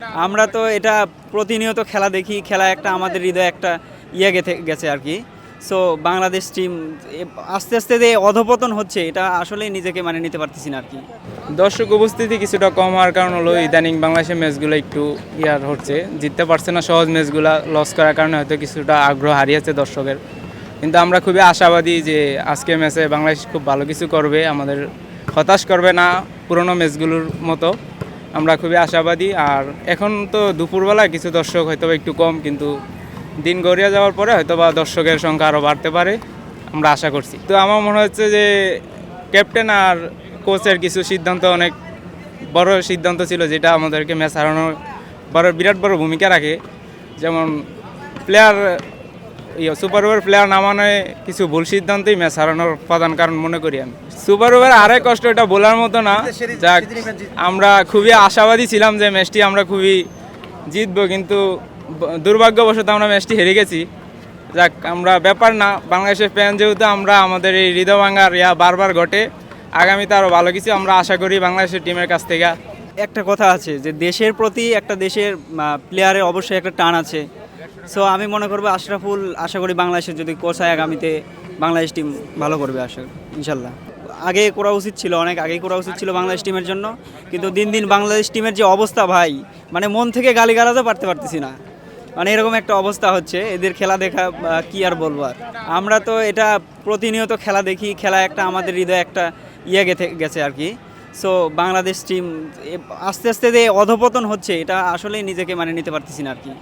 আমরা তো এটা প্রতিনিয়ত খেলা দেখি, খেলা একটা আমাদের হৃদয়ে একটা গেঁথে গেছে আর কি। সো বাংলাদেশ টিম আস্তে আস্তে যে অধপতন হচ্ছে, এটা আসলে নিজেকে মানে নিতে পারতেছি না আর কি। দর্শক উপস্থিতি কিছুটা কম হওয়ার কারণ হলো ইদানিং বাংলাদেশের ম্যাচগুলো একটু হচ্ছে, জিততে পারছে না, সহজ ম্যাচগুলো লস করার কারণে হয়তো কিছুটা আগ্রহ হারিয়েছে দর্শকের। কিন্তু আমরা খুবই আশাবাদী যে আজকে ম্যাচে বাংলাদেশ খুব ভালো কিছু করবে, আমাদের হতাশ করবে না পুরোনো ম্যাচগুলোর মতো। আমরা খুবই আশাবাদী। আর এখন তো দুপুরবেলায় কিছু দর্শক হয়তো একটু কম, কিন্তু দিন গড়িয়ে যাওয়ার পরে হয়তো বা দর্শকের সংখ্যা আরও বাড়তে পারে, আমরা আশা করছি। তো আমার মনে হচ্ছে যে ক্যাপ্টেন আর কোচের কিছু সিদ্ধান্ত অনেক বড় সিদ্ধান্ত ছিল, যেটা আমাদেরকে ম্যাচ হারানোর বিরাট বড় ভূমিকা রাখে। যেমন প্লেয়ার সুপার ওভার প্লেয়ার নামানোয় কিছু ভুল সিদ্ধান্তই ম্যাচ হারানোর প্রধান কারণ মনে করি আমি। সুপার ওভার আরেক কষ্ট, এটা বলার মতো না। যাক, আমরা খুবই আশাবাদী ছিলাম যে ম্যাচটি আমরা খুবই জিতবো, কিন্তু দুর্ভাগ্যবশত আমরা ম্যাচটি হেরে গেছি। যাক, আমরা ব্যাপার না, বাংলাদেশের ফ্যান যেহেতু আমরা, আমাদের এই হৃদয় ভাঙার বারবার ঘটে। আগামীতে আরও ভালো কিছু আমরা আশা করি বাংলাদেশের টিমের কাছ থেকে। একটা কথা আছে যে দেশের প্রতি একটা দেশের প্লেয়ারের অবশ্যই একটা টান আছে। সো আমি মনে করবো আশরাফুল, আশা করি বাংলাদেশের যদি কোচ হয় আগামীতে বাংলাদেশ টিম ভালো করবে, আশা করি ইনশাল্লাহ। আগে করা উচিত ছিল, অনেক আগেই করা উচিত ছিল বাংলাদেশ টিমের জন্য, কিন্তু দিন দিন বাংলাদেশ টিমের যে অবস্থা ভাই, মানে মন থেকে গালিগালাজও পারতেছি না, মানে এরকম একটা অবস্থা হচ্ছে। এদের খেলা দেখা কি আর বলবো আর। আমরা তো এটা প্রতিনিয়ত খেলা দেখি, খেলা একটা আমাদের হৃদয়ে একটা গেঁথে গেছে আর কি। সো বাংলাদেশ টিম আস্তে আস্তে যে অধপতন হচ্ছে, এটা আসলে নিজেকে মানে নিতে পারতেছি না আর কি।